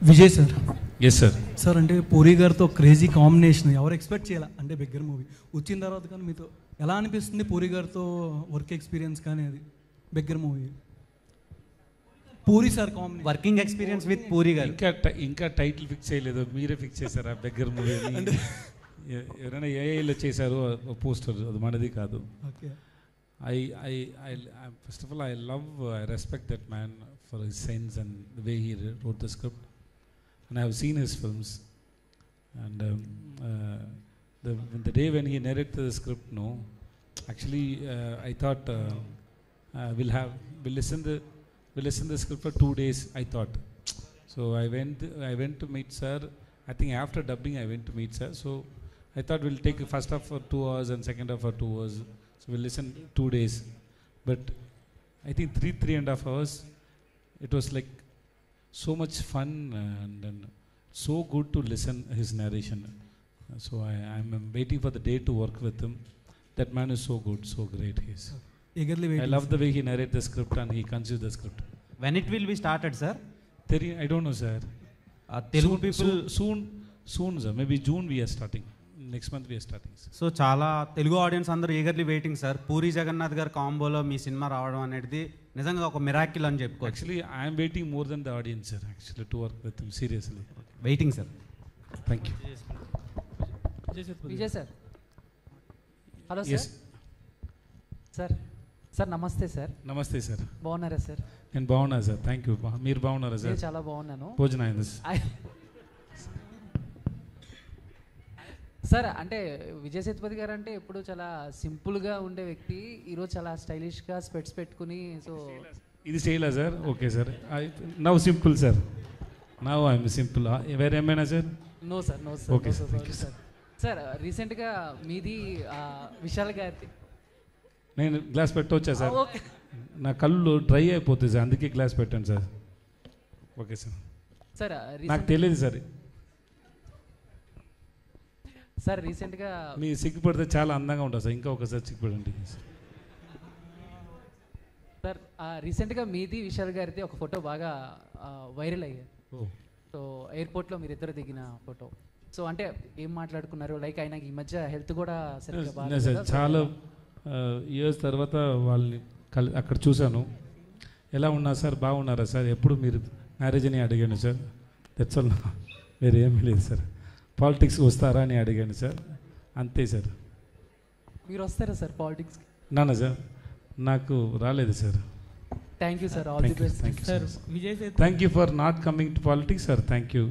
Vijay sir. Yes sir. Sir అంటే పూరి గారితో crazy combination ఎవరు ఎక్స్పెక్ట్ చేయాలి అంటే బిగ్గర్ మూవీ వచ్చిన తర్వాత కానీ మీతో ఎలా అనిపిస్తుంది పూరి గారితో వర్క్ ఎక్స్పీరియన్స్ కానీ అది bigger movie puri sir combination working experience with puri గారు. ఇంకా టైటిల్ ఫిక్స్ చేయలేదు, మీరే ఫిక్స్ చేశారా బెగ్గర్ మూవీ అంటే ఎవరైనా ఏఐలో చేశారు పోస్టర్, అది మనది కాదు. Okay. First of all, I respect that man for his sense and the way he wrote the script. And I have seen his films. And the day when he narrated the script, actually I thought we'll listen the script for 2 days. I thought. So I went to meet sir. I think after dubbing I went to meet sir. So I thought we'll take first half for 2 hours and second half for 2 hours. So we'll listen 2 days. But I think 3.5 hours. It was like so much fun and so good to listen his narration. So I'm waiting for the day to work with him. That man is so good, so great. He's eagerly waiting. I love the way he narrates the script and he conceived the script. When it will be started, sir? I don't know, sir. Telugu people soon, sir. Maybe June we are starting. Next month we are starting. So చాలా Telugu audience అందరూ eagerly waiting sir. Puri Jagannath గారు కాంబోలో మీ cinema రావడం అనేది నిజంగా ఒక miracle అని చెప్పుకోవచ్చు. Actually, I am waiting more than the audience, sir. Actually, to work with him seriously. Waiting sir. Thank you. Vijay sir. Hello sir. Sir నమస్తే సార్. నమస్తే సార్. బాగున్నారా సార్? నేను బాగున్నా సార్. Thank you. మీరు బాగున్నారా సార్? చాలా బాగున్నాను. భోజనం అయింది సార్. అంటే విజయ్ సేతుపతి గారు అంటే ఎప్పుడు చాలా సింపుల్గా ఉండే వ్యక్తి, ఈరోజు చాలా స్టైలిష్గా స్పెట్స్ పెట్టుకుని. సో ఇది స్టైలా sir? Okay sir. Now simple sir. Now I'm simple. వేరేమైనా sir? No sir. Okay sir. Sir రీసెంట్గా మీది విశాల్ గారి నేను గ్లాస్ పెట్టవచ్చా సార్? నా కళ్ళు డ్రై అయిపోతుంది సార్, అందుకే గ్లాస్ పెట్టాను సార్. Okay sir. సార్ నాకు తెలియదు సార్. సార్ రీసెంట్గా మీ సిగ్గుపడితే చాలా అందంగా ఉంటుంది సార్. ఇంకా ఒకసారి సిగ్గుపడండి సార్. రీసెంట్గా మీది విశాల్ గారిది ఒక ఫోటో బాగా వైరల్ అయ్యాయి. సో ఎయిర్పోర్ట్లో మీరు ఇద్దరు దిగిన ఫోటో. సో అంటే ఏం మాట్లాడుకున్నారు? లైక్ ఆయనకి ఈ మధ్య హెల్త్ కూడా చాలా ఇయర్స్ తర్వాత వాళ్ళని అక్కడ చూశాను. ఎలా ఉన్నారు సార్? బాగున్నారా సార్? ఎప్పుడు మీరు మ్యారేజ్ అని అడిగాను సార్. That's all. వేరే ఏమీ లేదు సార్. పాలిటిక్స్ వస్తారా అని అడిగాను సార్, అంతే సార్. మీరు వస్తారా సార్ పాలిటిక్స్కి? నాన్న సార్ నాకు రాలేదు sir. Thank you sir. All the best sir. Vijay thank you for not coming to politics sir. Thank you.